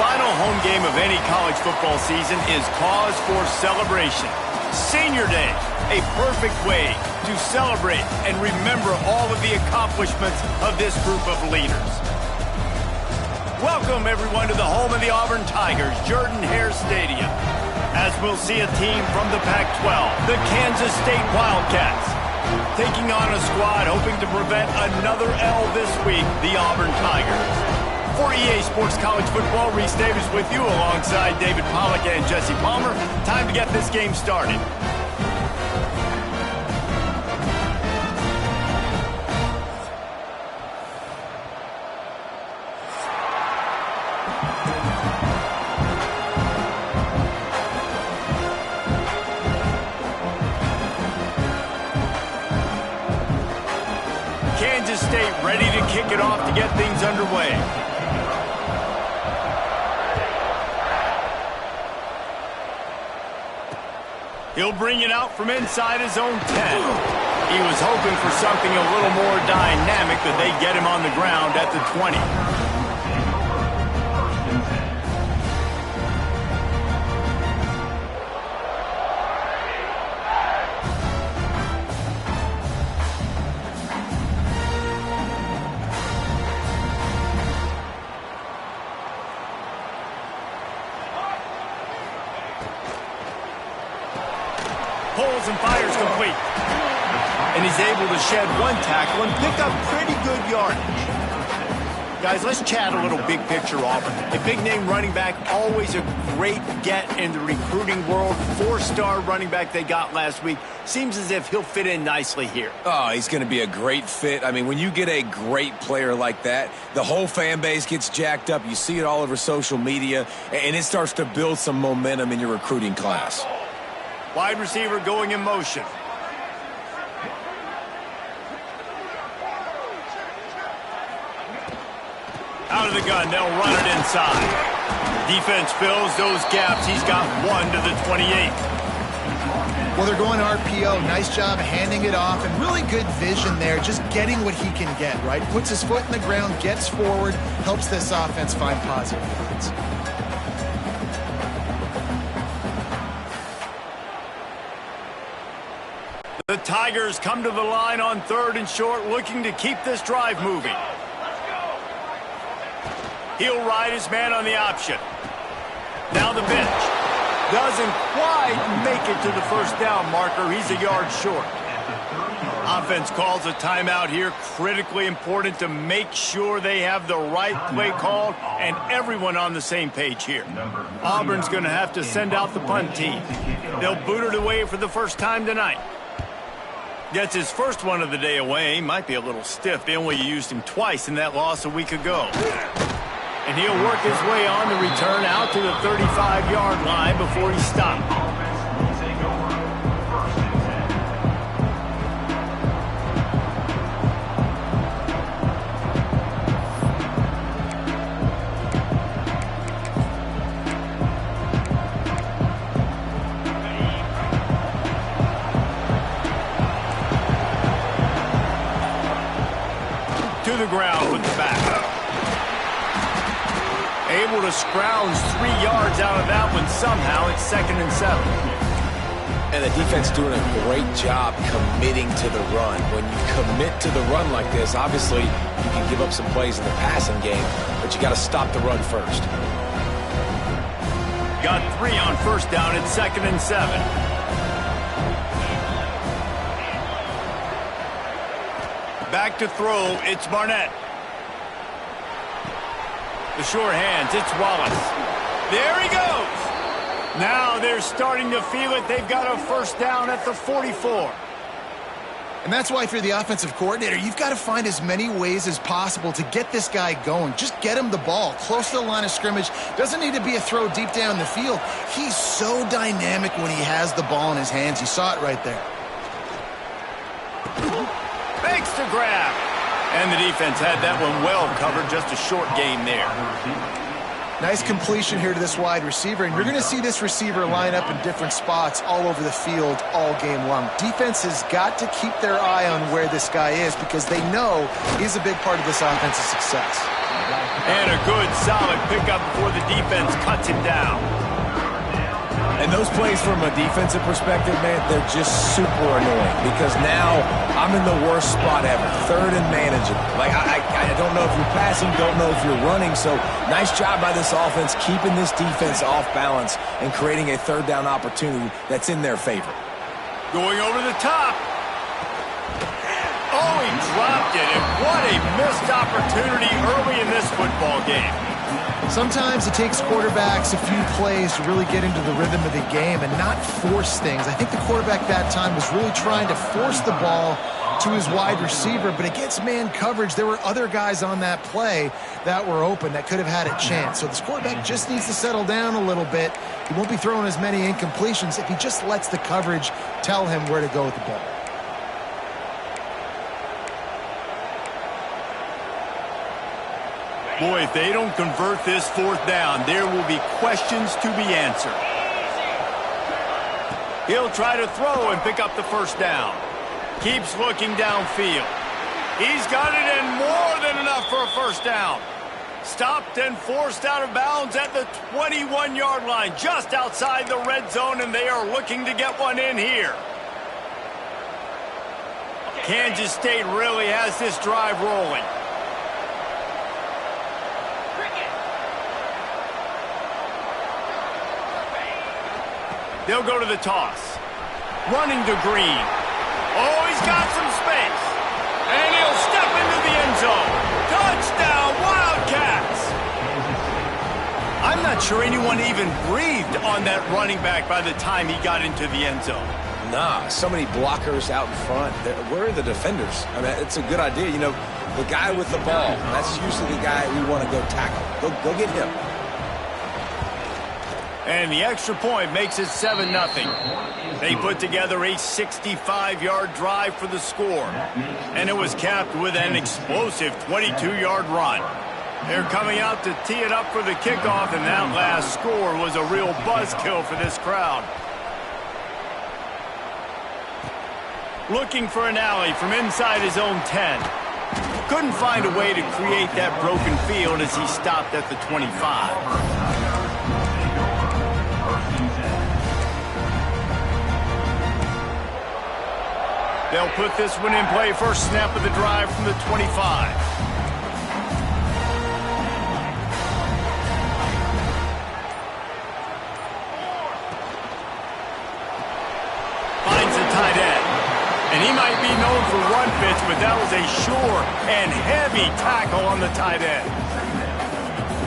final home game of any college football season is cause for celebration. Senior Day, a perfect way to celebrate and remember all of the accomplishments of this group of leaders. Welcome, everyone, to the home of the Auburn Tigers, Jordan-Hare Stadium, as we'll see a team from the Pac-12, the Kansas State Wildcats, taking on a squad hoping to prevent another L this week, the Auburn Tigers. For EA Sports College Football, Reese Davis with you alongside David Pollack and Jesse Palmer. Time to get this game started. Kansas State ready to kick it off to get things underway. He'll bring it out from inside his own 10. He was hoping for something a little more dynamic, but they get him on the ground at the 20. Pulls and fires complete. And he's able to shed one tackle and pick up pretty good yardage. Guys, let's chat a little big picture Auburn. A big-name running back, always a great get in the recruiting world. Four-star running back they got last week. Seems as if he'll fit in nicely here. Oh, he's going to be a great fit. I mean, when you get a great player like that, the whole fan base gets jacked up. You see it all over social media, and it starts to build some momentum in your recruiting class. Wide receiver going in motion. Out of the gun, they'll run it inside. Defense fills those gaps. He's got one to the 28. Well, they're going RPO. Nice job handing it off, and really good vision there, just getting what he can get, right? Puts his foot in the ground, gets forward, helps this offense find positive points. The Tigers come to the line on 3rd and short, looking to keep this drive moving. He'll ride his man on the option. Now the bench. Doesn't quite make it to the first down marker. He's a yard short. Offense calls a timeout here. Critically important to make sure they have the right play called and everyone on the same page here. Auburn's going to have to send out the punt team. They'll boot it away for the first time tonight. Gets his first one of the day away. Might be a little stiff. They only used him twice in that loss a week ago. And he'll work his way on the return out to the 35-yard line before he stopped. To the ground with the back. Able to scrounge 3 yards out of that one somehow. It's 2nd and 7. And the defense doing a great job committing to the run. When you commit to the run like this, obviously you can give up some plays in the passing game, but you got to stop the run first. Got 3 on first down. It's 2nd and 7. Back to throw, it's Barnett. The short hands, it's Wallace. There he goes. Now they're starting to feel it. They've got a first down at the 44. And that's why if you're the offensive coordinator, you've got to find as many ways as possible to get this guy going. Just get him the ball close to the line of scrimmage. Doesn't need to be a throw deep down the field. He's so dynamic when he has the ball in his hands. You saw it right there. Makes the grab. And the defense had that one well covered. Just a short gain there. Nice completion here to this wide receiver, and you're going to see this receiver line up in different spots all over the field all game long. Defense has got to keep their eye on where this guy is because they know he's a big part of this offense's success. And a good, solid pickup before the defense cuts him down. And those plays from a defensive perspective, man, they're just super annoying because now I'm in the worst spot ever, third and manageable. Like, I don't know if you're passing, don't know if you're running, so nice job by this offense keeping this defense off balance and creating a third down opportunity that's in their favor. Going over the top. Oh, he dropped it, and what a missed opportunity early in this football game. Sometimes it takes quarterbacks a few plays to really get into the rhythm of the game and not force things. I think the quarterback that time was really trying to force the ball to his wide receiver, but against man coverage, there were other guys on that play that were open that could have had a chance. So this quarterback just needs to settle down a little bit. He won't be throwing as many incompletions if he just lets the coverage tell him where to go with the ball. Boy, if they don't convert this fourth down, there will be questions to be answered. He'll try to throw and pick up the first down. Keeps looking downfield. He's got it and more than enough for a first down. Stopped and forced out of bounds at the 21-yard line, just outside the red zone, and they are looking to get one in here. Kansas State really has this drive rolling. They'll go to the toss. Running to Green. Oh, he's got some space. And he'll step into the end zone. Touchdown, Wildcats! I'm not sure anyone even breathed on that running back by the time he got into the end zone. Nah, so many blockers out in front. Where are the defenders? I mean, it's a good idea. You know, the guy with the ball, that's usually the guy we want to go tackle. Go get him. And the extra point makes it 7-0. They put together a 65-yard drive for the score. And it was capped with an explosive 22-yard run. They're coming out to tee it up for the kickoff, and that last score was a real buzzkill for this crowd. Looking for an alley from inside his own 10. Couldn't find a way to create that broken field as he stopped at the 25. They'll put this one in play. First snap of the drive from the 25. Finds the tight end. And he might be known for run fits, but that was a sure and heavy tackle on the tight end.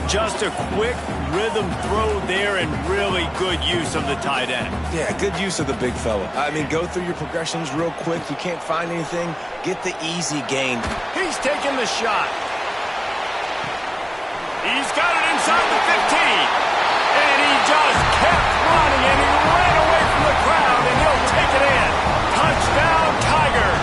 Just a quick rhythm throw there and really good use of the tight end. Yeah, good use of the big fella. I mean, go through your progressions real quick. You can't find anything. Get the easy gain. He's taking the shot. He's got it inside the 15. And he just kept running, and he ran away from the crowd, and he'll take it in. Touchdown, Tigers.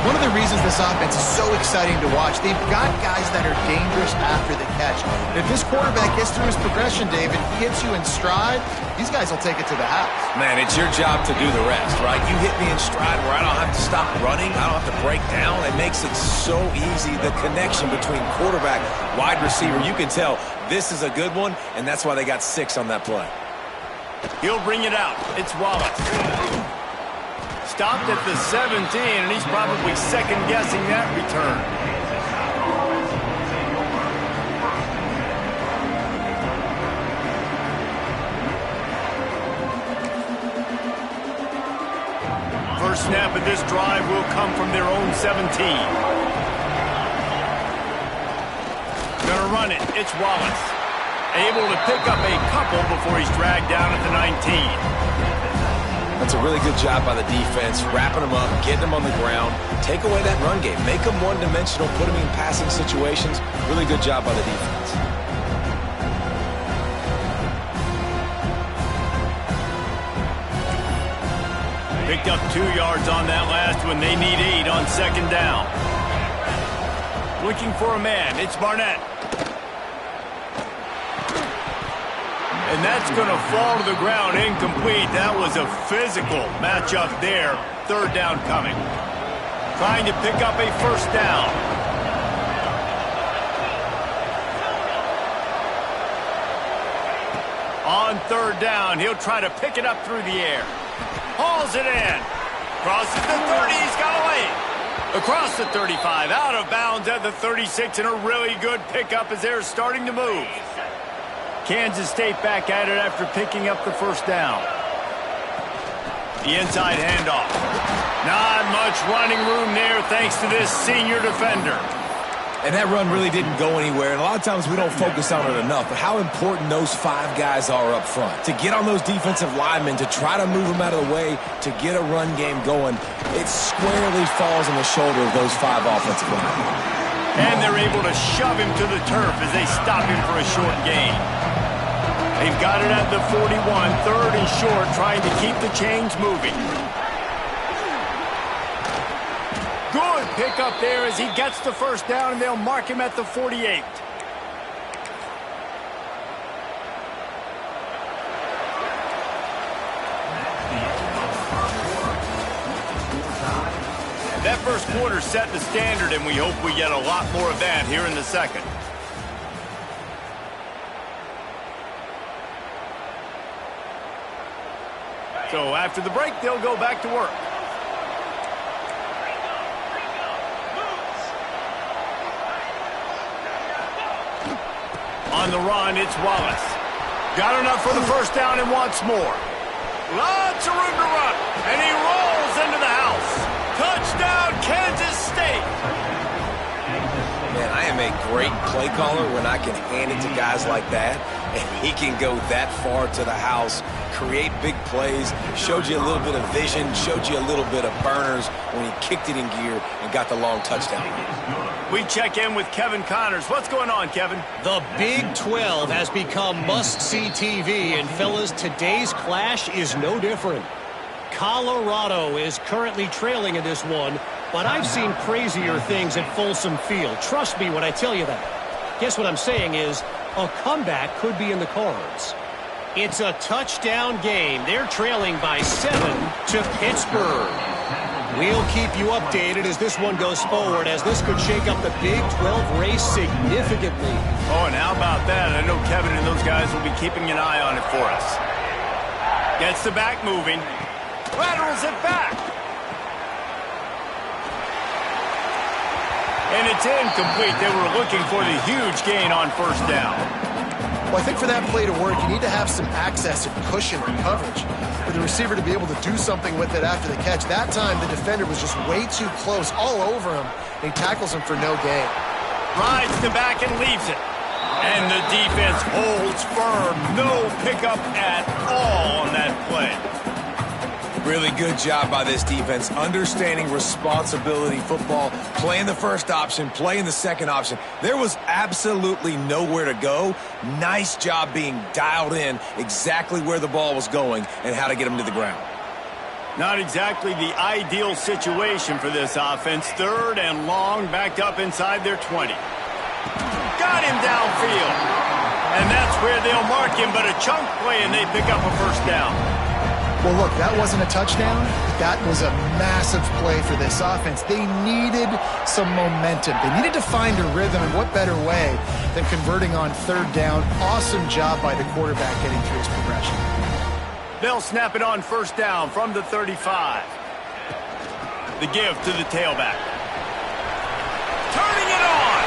One of the reasons this offense is so exciting to watch, they've got guys that are dangerous after the catch. And if this quarterback gets through his progression, David, he hits you in stride, these guys will take it to the house. Man, it's your job to do the rest, right? You hit me in stride where I don't have to stop running. I don't have to break down. It makes it so easy, the connection between quarterback, wide receiver. You can tell this is a good one, and that's why they got 6 on that play. He'll bring it out. It's Wallace. Stopped at the 17, and he's probably second-guessing that return. First snap of this drive will come from their own 17. Gonna run it. It's Wallace. Able to pick up a couple before he's dragged down at the 19. That's a really good job by the defense, wrapping them up, getting them on the ground, take away that run game, make them one-dimensional, put them in passing situations. Really good job by the defense. Picked up 2 yards on that last one. They need 8 on second down. Looking for a man. It's Barnett. And that's going to fall to the ground incomplete. That was a physical matchup there. Third down coming. Trying to pick up a first down. On third down, he'll try to pick it up through the air. Hauls it in. Crosses the 30. He's got away. Across the 35. Out of bounds at the 36. And a really good pickup as they're starting to move. Kansas State back at it after picking up the first down. The inside handoff. Not much running room there thanks to this senior defender. And that run really didn't go anywhere, and a lot of times we don't focus on it enough, but how important those 5 guys are up front. To get on those defensive linemen, to try to move them out of the way, to get a run game going, it squarely falls on the shoulder of those 5 offensive linemen. And they're able to shove him to the turf as they stop him for a short gain. They've got it at the 41, third and short, trying to keep the chains moving. Good pick up there as he gets the first down, and they'll mark him at the 48. That first quarter set the standard, and we hope we get a lot more of that here in the second. So after the break, they'll go back to work. On the run, it's Wallace. Got enough for the first down and wants more. Lots of room to run, and he rolls into the house. Touchdown, Kansas State. Man, I am a great play caller when I can hand it to guys like that, and he can go that far to the house, create big plays, showed you a little bit of vision, showed you a little bit of burners when he kicked it in gear and got the long touchdown. We check in with Kevin Connors. What's going on, Kevin? The Big 12 has become must-see TV, and fellas, today's clash is no different. Colorado is currently trailing in this one, but I've seen crazier things at Folsom Field. Trust me when I tell you that. Guess what I'm saying is a comeback could be in the cards. It's a touchdown game. They're trailing by 7 to Pittsburgh. We'll keep you updated as this one goes forward, as this could shake up the Big 12 race significantly. Oh, and how about that? I know Kevin and those guys will be keeping an eye on it for us. Gets the back moving. Laterals it back. And it's incomplete. They were looking for the huge gain on first down. Well, I think for that play to work, you need to have some access and cushion and coverage for the receiver to be able to do something with it after the catch. That time, the defender was just way too close, all over him, and he tackles him for no gain. Rides the back and leaves it. And the defense holds firm. No pickup at all on that play. Really good job by this defense, understanding responsibility football, playing the first option, playing the second option. There was absolutely nowhere to go. Nice job being dialed in exactly where the ball was going and how to get him to the ground. Not exactly the ideal situation for this offense. Third and long, backed up inside their 20. Got him downfield. And that's where they'll mark him, but a chunk play, and they pick up a first down. Well, look, that wasn't a touchdown. That was a massive play for this offense. They needed some momentum. They needed to find a rhythm, and what better way than converting on third down. Awesome job by the quarterback getting through his progression. They'll snap it on first down from the 35. The give to the tailback. Turning it on.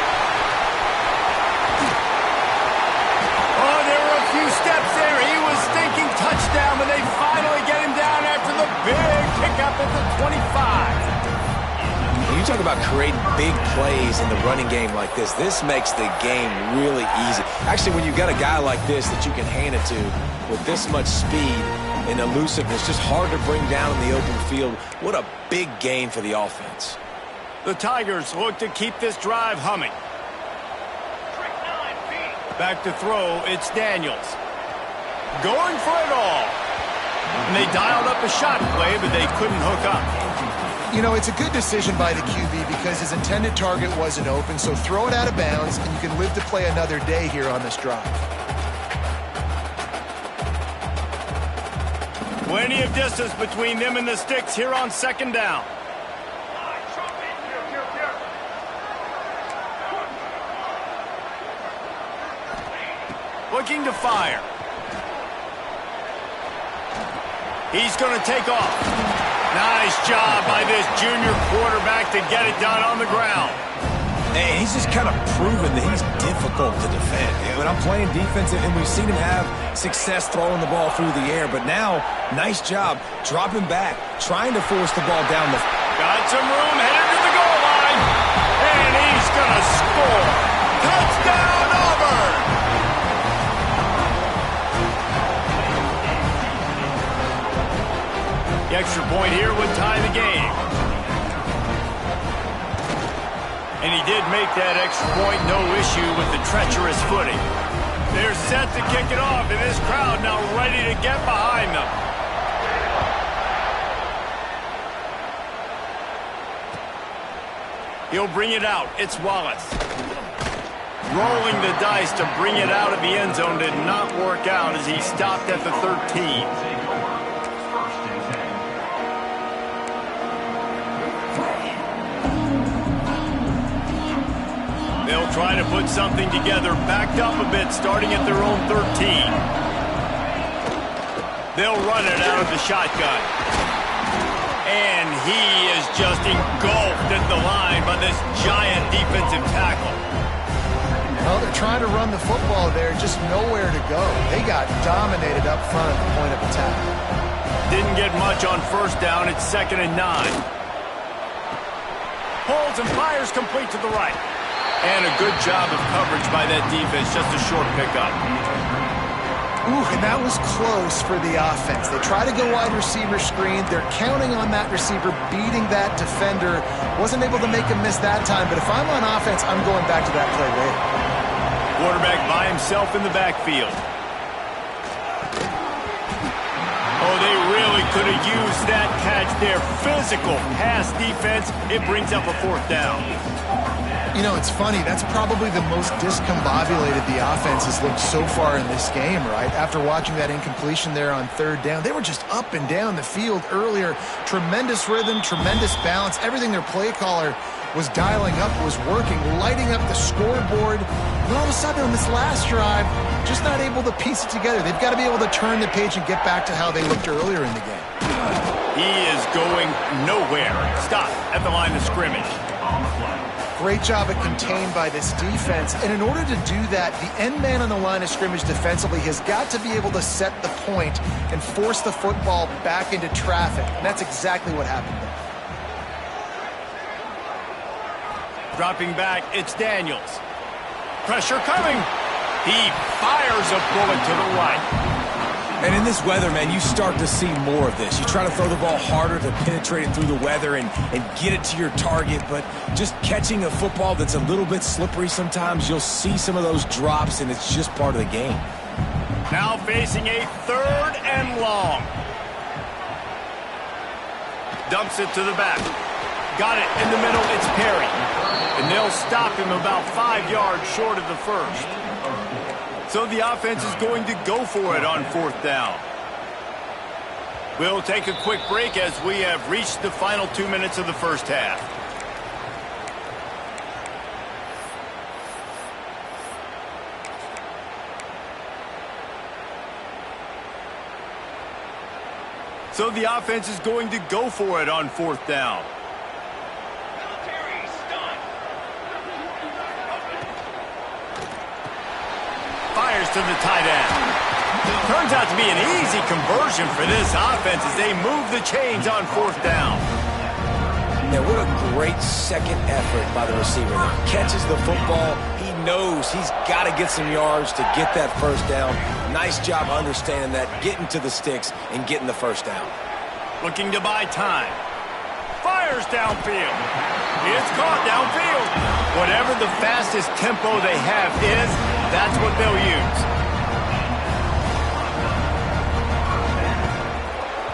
Oh, there were a few steps there. He was thinking touchdown, but they finally get him down after the big pickup at the 25. When you talk about creating big plays in the running game like this, this makes the game really easy. Actually, when you've got a guy like this that you can hand it to with this much speed and elusiveness, just hard to bring down in the open field, what a big gain for the offense. The Tigers look to keep this drive humming. Back to throw, it's Daniels. Going for it all. And they dialed up a shot play, but they couldn't hook up. You know, it's a good decision by the QB because his intended target wasn't open, so throw it out of bounds, and you can live to play another day here on this drive. Plenty of distance between them and the sticks here on second down. Looking to fire. He's going to take off. Nice job by this junior quarterback to get it done on the ground. And he's just kind of proven that he's difficult to defend. When I'm playing defense, and we've seen him have success throwing the ball through the air, but now, nice job dropping back, trying to force the ball down the... Got some room, headed to the goal line, and he's going to score. Touchdown, Auburn! The extra point here would tie the game. And he did make that extra point, no issue with the treacherous footing. They're set to kick it off, and this crowd now ready to get behind them. He'll bring it out. It's Wallace. Rolling the dice to bring it out of the end zone did not work out as he stopped at the 13. They'll try to put something together, backed up a bit, starting at their own 13. They'll run it out of the shotgun. And he is just engulfed at the line by this giant defensive tackle. Well, they're trying to run the football there, just nowhere to go. They got dominated up front at the point of attack. Didn't get much on first down. It's 2nd and 9. Pulls and fires complete to the right. And a good job of coverage by that defense, just a short pickup. Ooh, and that was close for the offense. They try to go wide receiver screen. They're counting on that receiver beating that defender. Wasn't able to make him miss that time, but if I'm on offense, I'm going back to that play later. Quarterback by himself in the backfield. Oh, they really could have used that catch there. Physical pass defense. It brings up a 4th down. You know, it's funny. That's probably the most discombobulated the offense has looked so far in this game, right? After watching that incompletion there on 3rd down, they were just up and down the field earlier. Tremendous rhythm, tremendous balance. Everything their play caller was dialing up was working, lighting up the scoreboard. And all of a sudden on this last drive, just not able to piece it together. They've got to be able to turn the page and get back to how they looked earlier in the game. He is going nowhere. Stop at the line of scrimmage. Great job at contained by this defense. And in order to do that, the end man on the line of scrimmage defensively has got to be able to set the point and force the football back into traffic. And that's exactly what happened there. Dropping back, it's Daniels. Pressure coming. He fires a bullet to the right. And in this weather, man, you start to see more of this. You try to throw the ball harder to penetrate it through the weather and get it to your target, but just catching a football that's a little bit slippery sometimes, you'll see some of those drops, and it's just part of the game. Now facing a 3rd and long. Dumps it to the back. Got it in the middle, it's Perry. And they'll stop him about 5 yards short of the first. So the offense is going to go for it on 4th down. We'll take a quick break as we have reached the final 2 minutes of the first half. So the offense is going to go for it on 4th down. Fires to the tight end. Turns out to be an easy conversion for this offense as they move the chains on 4th down. Now, what a great second effort by the receiver. He catches the football. He knows he's got to get some yards to get that first down. Nice job understanding that, getting to the sticks and getting the first down. Looking to buy time. Fires downfield. It's caught downfield. Whatever the fastest tempo they have is, that's what they'll use.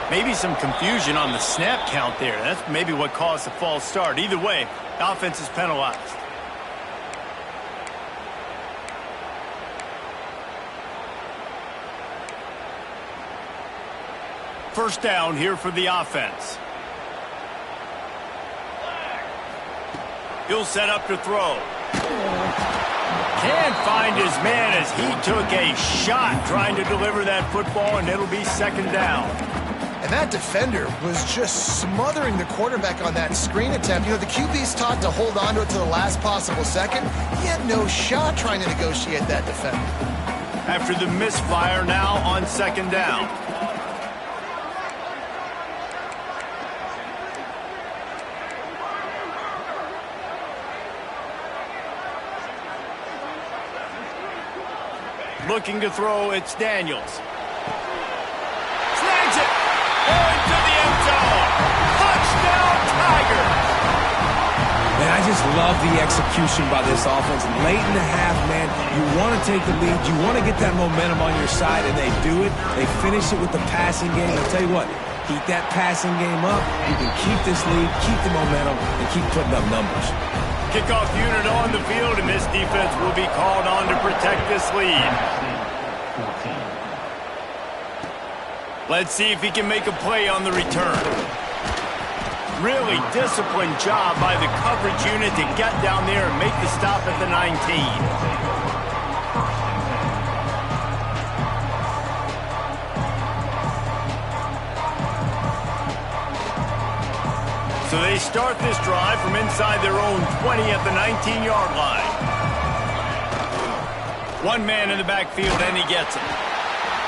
Maybe some confusion on the snap count there. That's maybe what caused the false start. Either way, the offense is penalized. First down here for the offense. He'll set up to throw. Can't find his man as he took a shot trying to deliver that football, and it'll be second down. And that defender was just smothering the quarterback on that screen attempt. You know, the QB's taught to hold on to it to the last possible second. He had no shot trying to negotiate that defender. After the misfire, now on second down. Looking to throw, it's Daniels. Snags it! Into the end zone! Touchdown, Tigers! Man, I just love the execution by this offense. Late in the half, man, you want to take the lead. You want to get that momentum on your side, and they do it. They finish it with the passing game. I'll tell you what, keep that passing game up. You can keep this lead, keep the momentum, and keep putting up numbers. Kickoff unit on the field, and this defense will be called on to protect this lead. Let's see if he can make a play on the return. Really disciplined job by the coverage unit to get down there and make the stop at the 19. So they start this drive from inside their own 20 at the 19-yard line. One man in the backfield, and he gets it.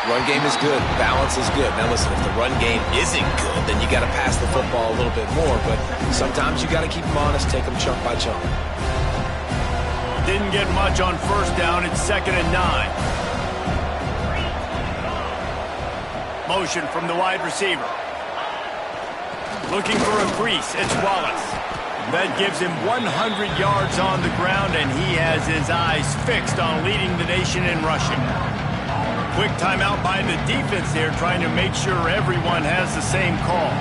Run game is good. Balance is good. Now, listen, if the run game isn't good, then you got to pass the football a little bit more. But sometimes you got to keep them honest, take them chunk by chunk. Didn't get much on first down. It's 2nd and 9. Motion from the wide receiver. Looking for a crease, it's Wallace. That gives him 100 yards on the ground, and he has his eyes fixed on leading the nation in rushing. Quick timeout by the defense here, trying to make sure everyone has the same call.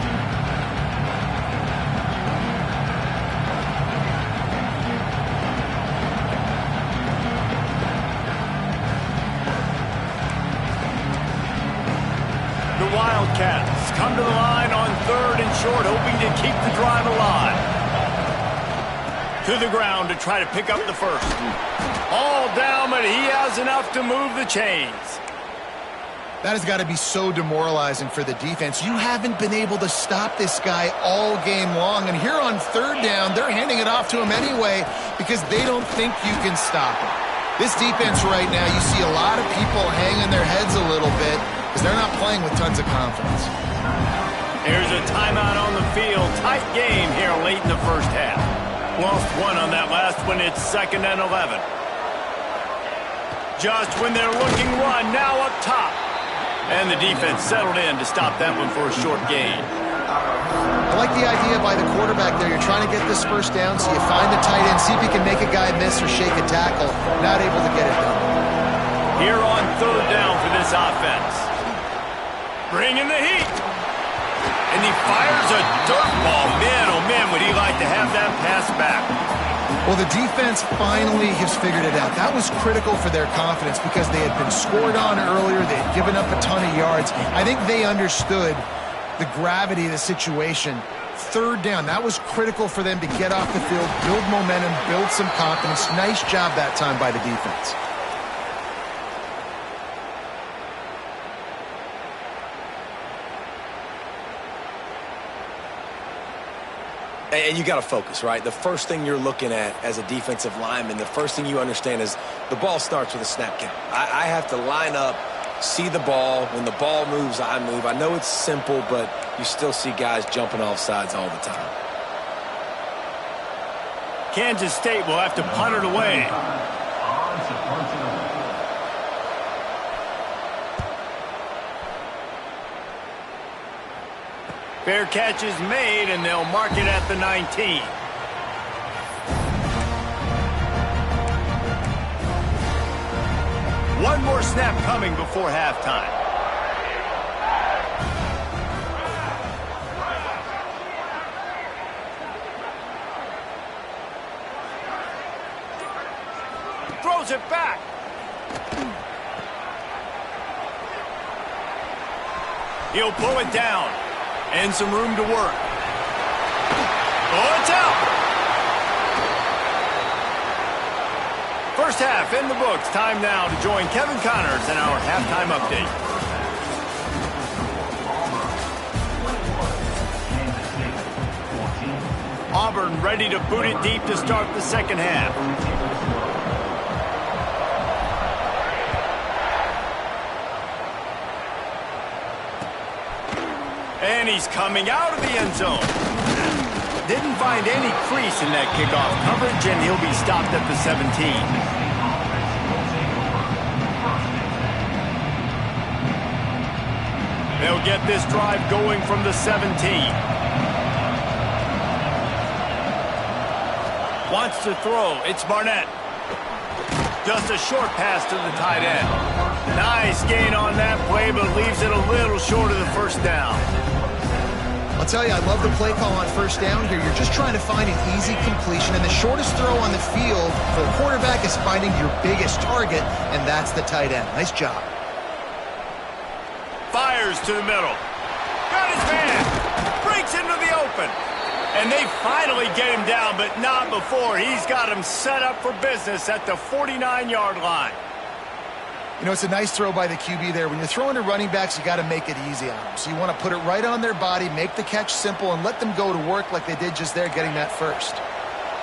The Wildcats come to the line on 3rd and short, hoping to keep the drive alive. To the ground to try to pick up the first. All down, but he has enough to move the chains. That has got to be so demoralizing for the defense. You haven't been able to stop this guy all game long. And here on 3rd down, they're handing it off to him anyway because they don't think you can stop him. This defense right now, you see a lot of people hanging their heads a little bit because they're not playing with tons of confidence. Here's a timeout on the field. Tight game here late in the first half. Lost one on that last one. It's 2nd and 11. Just when they're looking one, now up top. And the defense settled in to stop that one for a short gain. I like the idea by the quarterback there. You're trying to get this first down, so you find the tight end, see if you can make a guy miss or shake a tackle. Not able to get it done. Here on 3rd down for this offense. Bringing the heat. And he fires a dirt ball. Man, oh man, would he like to have that pass back. Well, the defense finally has figured it out. That was critical for their confidence because they had been scored on earlier. They had given up a ton of yards. I think they understood the gravity of the situation. 3rd down, that was critical for them to get off the field, build momentum, build some confidence. Nice job that time by the defense. And you got to focus, right? The first thing you're looking at as a defensive lineman, the first thing you understand is the ball starts with a snap count. I have to line up, see the ball. When the ball moves, I move. I know it's simple, but you still see guys jumping off sides all the time. Kansas State will have to punt it away. Fair catch is made, and they'll mark it at the 19. One more snap coming before halftime. Throws it back. He'll pull it down. And some room to work. Oh, it's out! First half in the books. Time now to join Kevin Connors in our halftime update. Auburn ready to boot it deep to start the second half. And he's coming out of the end zone. Didn't find any crease in that kickoff coverage, and he'll be stopped at the 17. They'll get this drive going from the 17. Wants to throw. It's Barnett. Just a short pass to the tight end. Nice gain on that play, but leaves it a little short of the first down. I'll tell you, I love the play call on first down here. You're just trying to find an easy completion, and the shortest throw on the field for the quarterback is finding your biggest target, and that's the tight end. Nice job. Fires to the middle. Got his man. Breaks into the open. And they finally get him down, but not before. He's got him set up for business at the 49-yard line. You know, it's a nice throw by the QB there. When you're throwing to running backs, you got to make it easy on them. So you want to put it right on their body, make the catch simple, and let them go to work like they did just there, getting that first.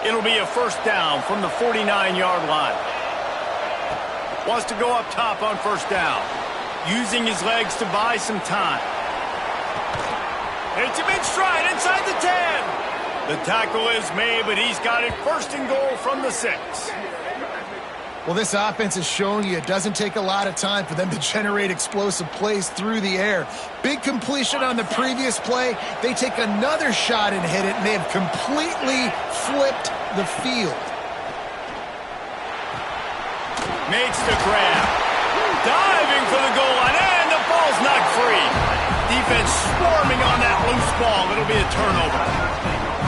It'll be a first down from the 49-yard line. Wants to go up top on first down. Using his legs to buy some time. Hits him in stride inside the 10. The tackle is made, but he's got it first and goal from the 6. Well, this offense is showing you it doesn't take a lot of time for them to generate explosive plays through the air. Big completion on the previous play. They take another shot and hit it, and they have completely flipped the field. Makes the grab. Diving for the goal line, and the ball's knocked free. Defense swarming on that loose ball. It'll be a turnover.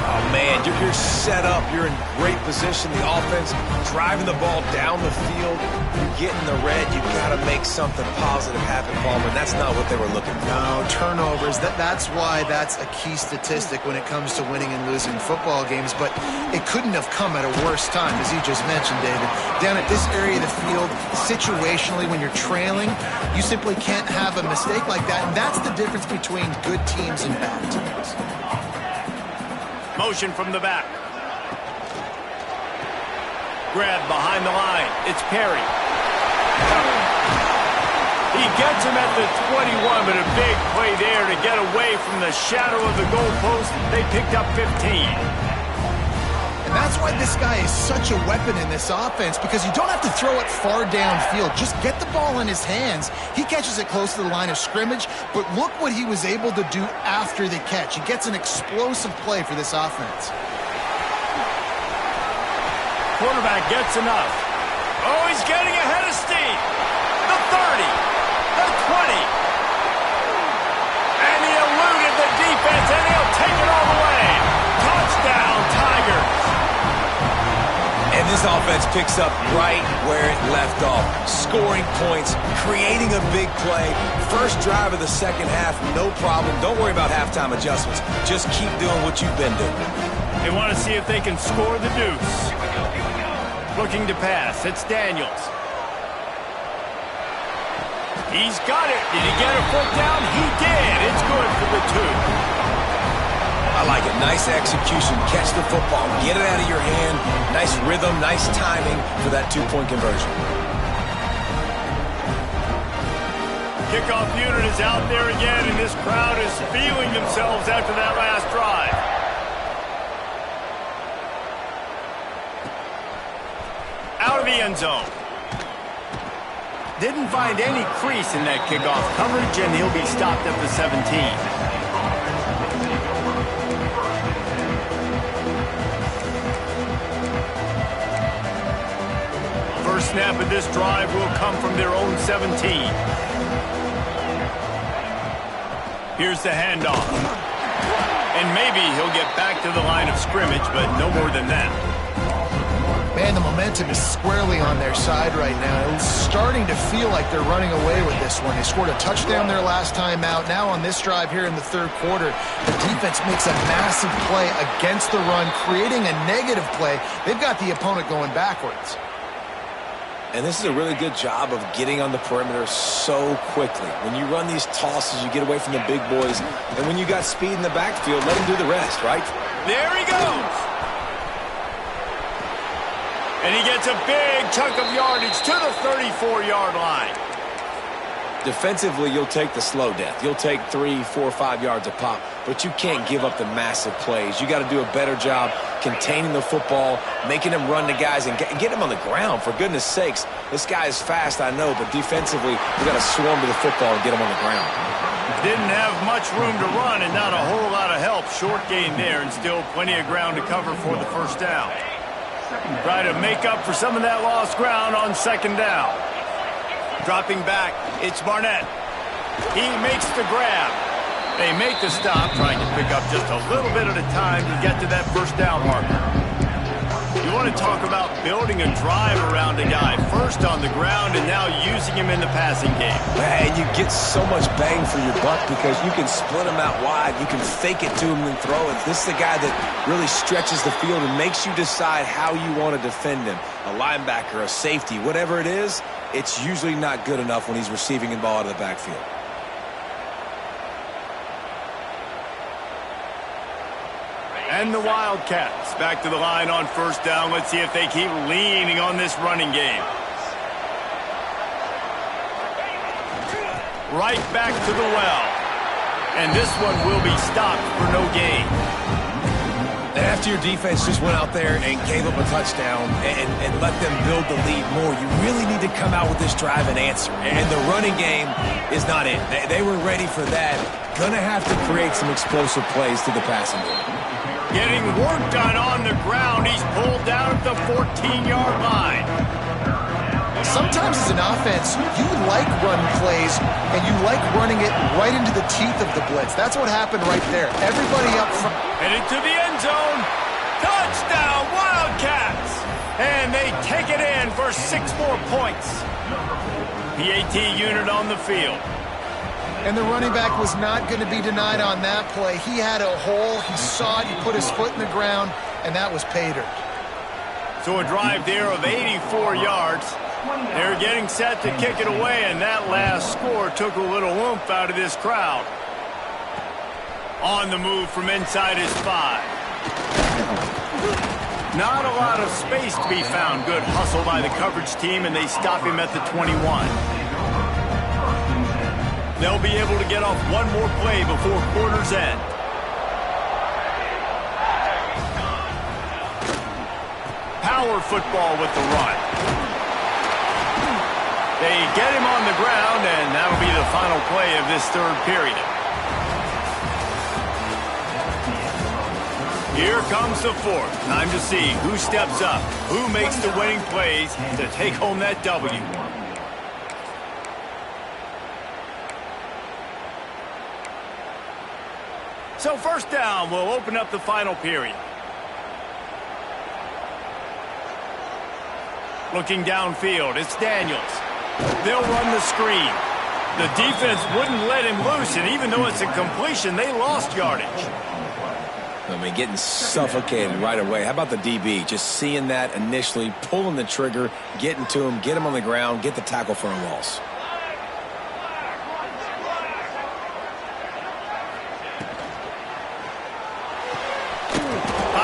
Oh, man, you're set up. You're in great position. The offense driving the ball down the field. You get in the red, you got to make something positive happen, Palmer. And that's not what they were looking for. No, turnovers. That's why that's a key statistic when it comes to winning and losing football games. But it couldn't have come at a worse time, as you just mentioned, David. Down at this area of the field, situationally, when you're trailing, you simply can't have a mistake like that. And that's the difference between good teams and bad teams. Motion from the back. Grab behind the line. It's Perry. He gets him at the 21, but a big play there to get away from the shadow of the goalpost. They picked up 15. And that's why this guy is such a weapon in this offense, because you don't have to throw it far downfield. Just get the ball in his hands. He catches it close to the line of scrimmage, but look what he was able to do after the catch. He gets an explosive play for this offense. Quarterback gets enough. Oh, he's getting ahead of steam. The 30, the 20. And he eluded the defense, and he'll take it all the way. Touchdown, Tigers. And this offense picks up right where it left off. Scoring points, creating a big play. First drive of the second half, no problem. Don't worry about halftime adjustments. Just keep doing what you've been doing. They want to see if they can score the deuce. Looking to pass. It's Daniels. He's got it. Did he get a foot down? He did. It's good for the 2. I like it. Nice execution. Catch the football. Get it out of your hand. Nice rhythm, nice timing for that 2-point conversion. Kickoff unit is out there again, and this crowd is feeling themselves after that last drive. Out of the end zone. Didn't find any crease in that kickoff coverage, and he'll be stopped at the 17. First snap of this drive will come from their own 17. Here's the handoff. And maybe he'll get back to the line of scrimmage, but no more than that. Man, the momentum is squarely on their side right now. It's starting to feel like they're running away with this one. They scored a touchdown their last time out. Now on this drive here in the third quarter, the defense makes a massive play against the run, creating a negative play. They've got the opponent going backwards. And this is a really good job of getting on the perimeter so quickly. When you run these tosses, you get away from the big boys. And when you got speed in the backfield, let them do the rest, right? There he goes. And he gets a big chunk of yardage to the 34-yard line. Defensively, you'll take the slow death. You'll take 3, 4, 5 yards a pop, but you can't give up the massive plays. You got to do a better job containing the football, making them run the guys, and get them on the ground. For goodness sakes, this guy is fast, I know, but defensively, you got to swarm to the football and get him on the ground. Didn't have much room to run and not a whole lot of help. Short gain there and still plenty of ground to cover for the first down. Try to make up for some of that lost ground on second down. Dropping back, it's Barnett. He makes the grab. They make the stop, trying to pick up just a little bit at a time to get to that first down marker. You want to talk about building a drive around a guy, first on the ground and now using him in the passing game. And you get so much bang for your buck because you can split him out wide. You can fake it to him and throw it. This is the guy that really stretches the field and makes you decide how you want to defend him. A linebacker, a safety, whatever it is, it's usually not good enough when he's receiving the ball out of the backfield. And the Wildcats back to the line on first down. Let's see if they keep leaning on this running game. Right back to the well. And this one will be stopped for no gain. And after your defense just went out there and gave up a touchdown and let them build the lead more, you really need to come out with this drive and answer. And the running game is not it. They were ready for that. Gonna have to create some explosive plays to the passing game. Getting work done on the ground. He's pulled down at the 14-yard line. Sometimes as an offense, you like run plays, and you like running it right into the teeth of the blitz. That's what happened right there. Everybody up front. Headed to the end zone. Touchdown, Wildcats! And they take it in for 6 more points. PAT unit on the field. And the running back was not going to be denied on that play. He had a hole. He saw it. He put his foot in the ground, and that was pay dirt. So a drive there of 84 yards. They're getting set to kick it away, and that last score took a little oomph out of this crowd. On the move from inside his 5. Not a lot of space to be found. Good hustle by the coverage team, and they stop him at the 21. They'll be able to get off one more play before quarter's end. Power football with the run. They get him on the ground, and that'll be the final play of this third period. Here comes the fourth. Time to see who steps up, who makes the winning plays to take home that W. So first down will open up the final period. Looking downfield, it's Daniels. They'll run the screen. The defense wouldn't let him loose, and even though it's a completion, they lost yardage. I mean, getting suffocated right away. How about the DB? Just seeing that initially, pulling the trigger, getting to him, get him on the ground, get the tackle for a loss.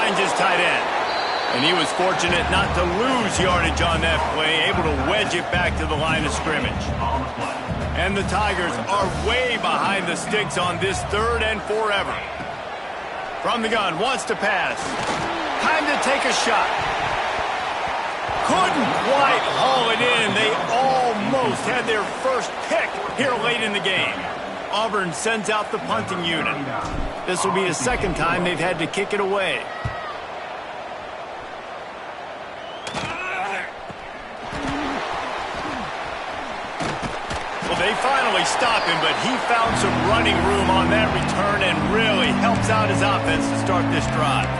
His tight end. And he was fortunate not to lose yardage on that play, able to wedge it back to the line of scrimmage. And the Tigers are way behind the sticks on this third and forever. From the gun, wants to pass. Time to take a shot. Couldn't quite haul it in. They almost had their first pick here late in the game. Auburn sends out the punting unit. This will be the second time they've had to kick it away. They finally stop him, but he found some running room on that return and really helps out his offense to start this drive.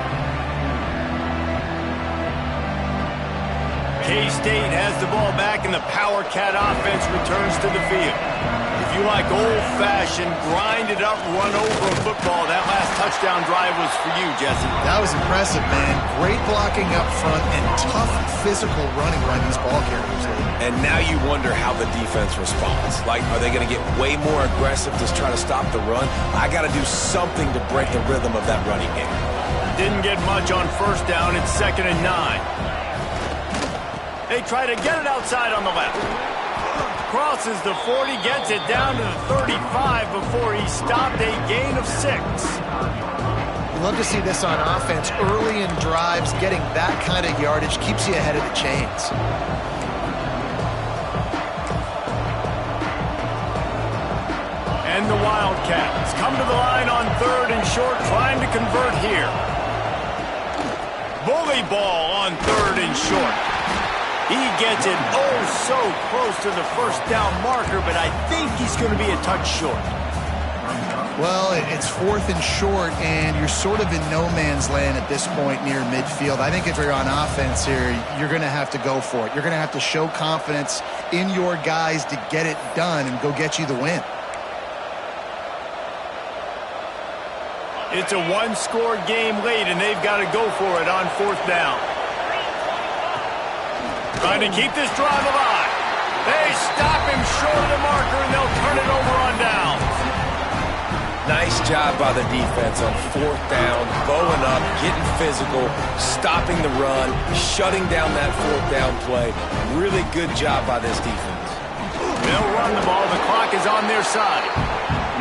K-State has the ball back, and the Power Cat offense returns to the field. If you like old-fashioned, grind-it-up, run-over football, that last touchdown drive was for you, Jesse. That was impressive, man. Great blocking up front and tough physical running by these ball carriers. And now you wonder how the defense responds. Like, are they going to get way more aggressive to try to stop the run? I got to do something to break the rhythm of that running game. Didn't get much on first down. It's 2nd and 9. They try to get it outside on the left. Crosses the 40, gets it down to the 35 before he stopped, a gain of 6. You love to see this on offense. Early in drives, getting that kind of yardage keeps you ahead of the chains. And the Wildcats come to the line on 3rd and short, trying to convert here. Bully ball on 3rd and short. He gets it so close to the first down marker, but I think he's going to be a touch short. Well, it's 4th and short, and you're sort of in no man's land at this point near midfield. I think if you're on offense here, you're going to have to go for it. You're going to have to show confidence in your guys to get it done and go get you the win. It's a one-score game late, and they've got to go for it on 4th down. Trying to keep this drive alive. They stop him short of the marker, and they'll turn it over on downs. Nice job by the defense on 4th down, bowing up, getting physical, stopping the run, shutting down that 4th down play. Really good job by this defense. They'll run the ball. The clock is on their side.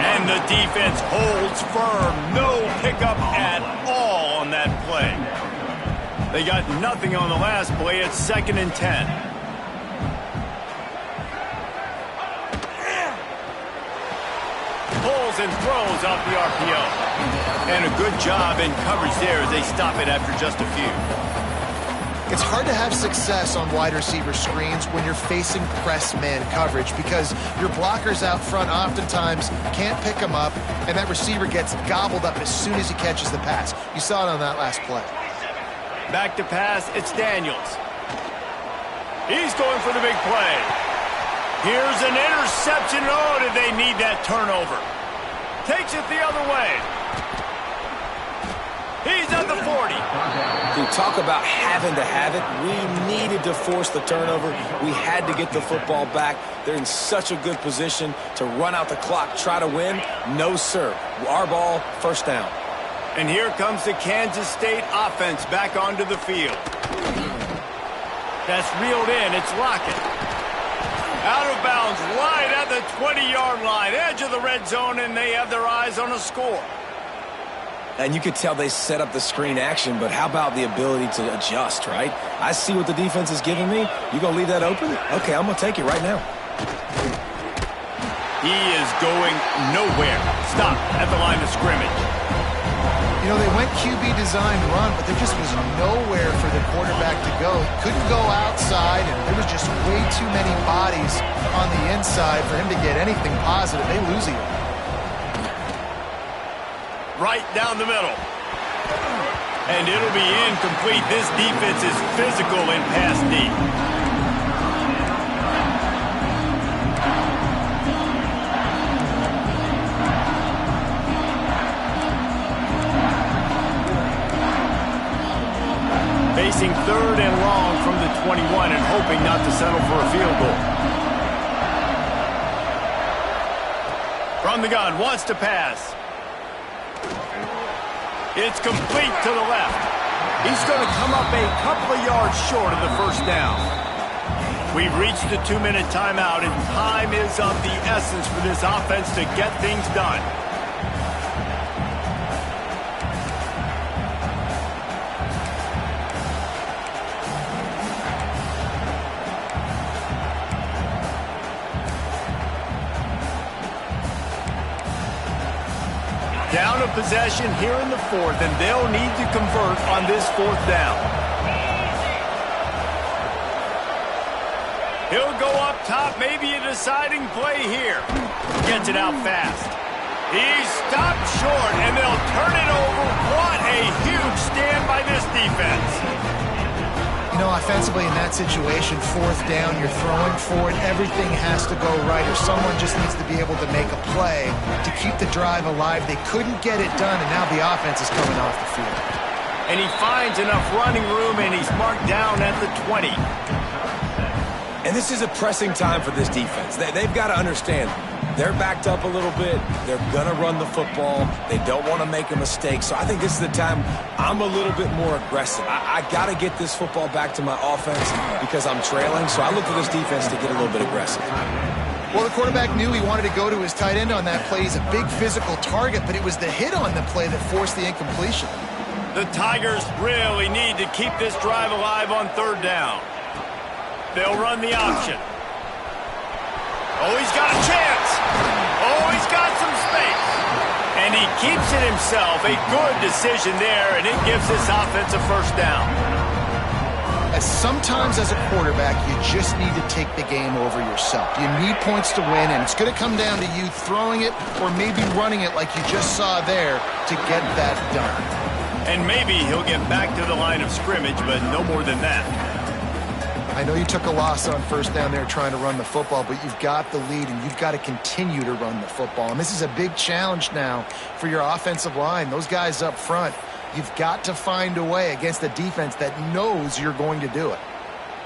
And the defense holds firm. No pickup at all on that play. They got nothing on the last play. It's 2nd and 10. Pulls and throws off the RPO. And a good job in coverage there as they stop it after just a few. It's hard to have success on wide receiver screens when you're facing press man coverage because your blockers out front oftentimes can't pick them up, and that receiver gets gobbled up as soon as he catches the pass. You saw it on that last play. Back to pass, it's Daniels. He's going for the big play. Here's an interception. Oh, did they need that turnover? Takes it the other way. He's at the 40. We talk about having to have it. We needed to force the turnover. We had to get the football back. They're in such a good position to run out the clock, try to win. No, sir. Our ball, 1st down. And here comes the Kansas State offense back onto the field. That's reeled in. It's Lockett. Out of bounds, right at the 20-yard line, edge of the red zone, and they have their eyes on a score. And you could tell they set up the screen action, but how about the ability to adjust, right? I see what the defense is giving me. You going to leave that open? Okay, I'm going to take it right now. He is going nowhere. Stop at the line of scrimmage. You know, they went QB design run, but there just was nowhere for the quarterback to go. He couldn't go outside, and there was just way too many bodies on the inside for him to get anything positive. They lose it. Right down the middle. And it'll be incomplete. This defense is physical in pass deep. Facing 3rd and long from the 21 and hoping not to settle for a field goal. From the gun, wants to pass. It's complete to the left. He's going to come up a couple of yards short of the 1st down. We've reached the 2-minute timeout, and time is of the essence for this offense to get things done. Down a possession here in the 4th, and they'll need to convert on this 4th down. He'll go up top, maybe a deciding play here. Gets it out fast. He's stopped short, and they'll turn it over. What a huge stand by this defense. You know, offensively in that situation, fourth down, you're throwing for it, everything has to go right, or someone just needs to be able to make a play to keep the drive alive. They couldn't get it done, and now the offense is coming off the field. And he finds enough running room, and he's marked down at the 20. And this is a pressing time for this defense. They've got to understand, they're backed up a little bit. They're going to run the football. They don't want to make a mistake. So I think this is the time I'm a little bit more aggressive. I got to get this football back to my offense because I'm trailing. So I look for this defense to get a little bit aggressive. Well, the quarterback knew he wanted to go to his tight end on that play. He's a big physical target, but it was the hit on the play that forced the incompletion. The Tigers really need to keep this drive alive on third down. They'll run the option. Oh, he's got a chance. Oh, he's got some space. And he keeps it himself. A good decision there, and it gives this offense a first down. Sometimes as a quarterback, you just need to take the game over yourself. You need points to win, and it's going to come down to you throwing it or maybe running it like you just saw there to get that done. And maybe he'll get back to the line of scrimmage, but no more than that. I know you took a loss on first down there trying to run the football, but you've got the lead, and you've got to continue to run the football. And this is a big challenge now for your offensive line. Those guys up front, you've got to find a way against a defense that knows you're going to do it.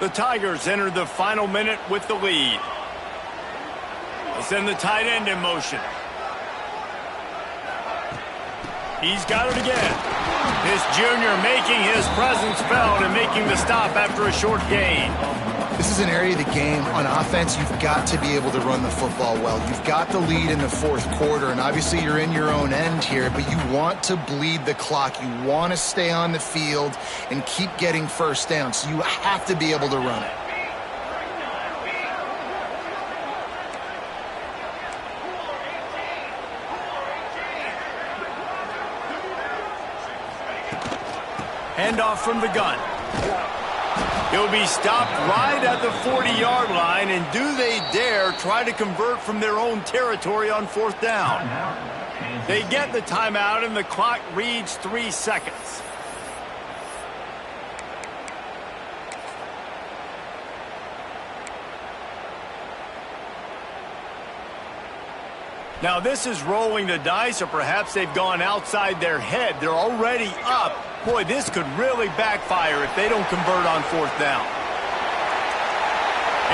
The Tigers enter the final minute with the lead. They'll send the tight end in motion. He's got it again. This junior making his presence felt and making the stop after a short gain. This is an area of the game on offense you've got to be able to run the football well. You've got the lead in the fourth quarter, and obviously you're in your own end here, but you want to bleed the clock. You want to stay on the field and keep getting first down, so you have to be able to run it. Handoff from the gun. He'll be stopped right at the 40-yard line, and do they dare try to convert from their own territory on fourth down? They get the timeout, and the clock reads 3 seconds. Now this is rolling the dice, or perhaps they've gone outside their head. They're already up. Boy, this could really backfire if they don't convert on fourth down.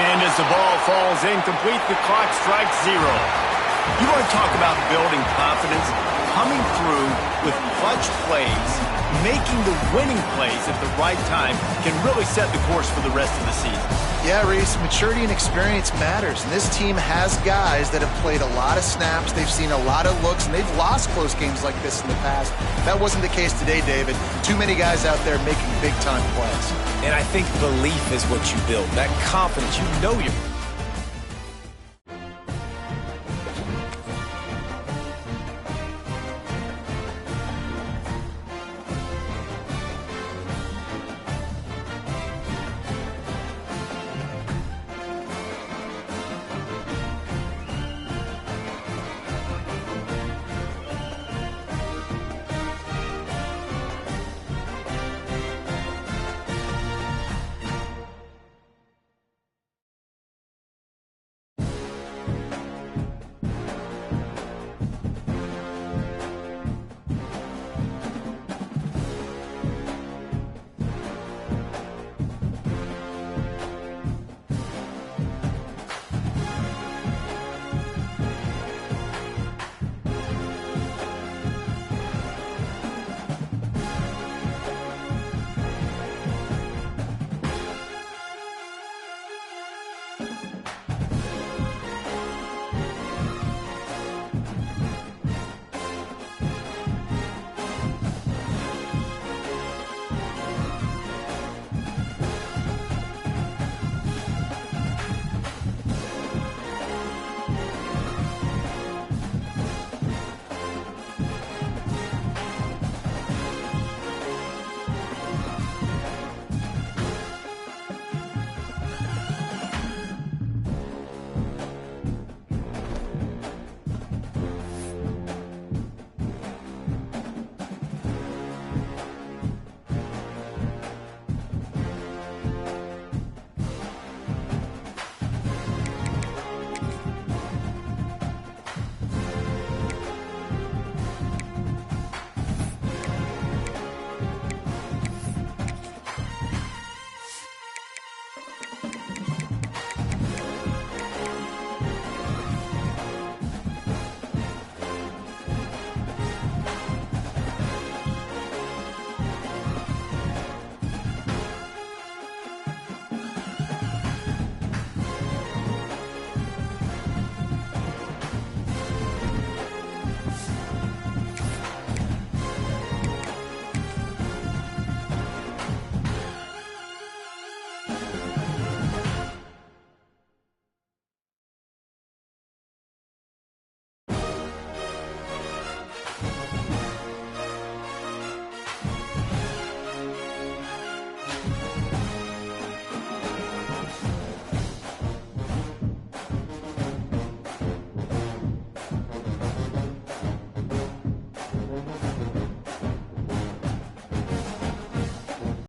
And as the ball falls incomplete, the clock strikes 0. You want to talk about building confidence? Coming through with clutch plays, making the winning plays at the right time can really set the course for the rest of the season. Yeah, Reese, maturity and experience matters, and this team has guys that have played a lot of snaps, they've seen a lot of looks, and they've lost close games like this in the past. That wasn't the case today, David. Too many guys out there making big-time plays. And I think belief is what you build, that confidence. You know you're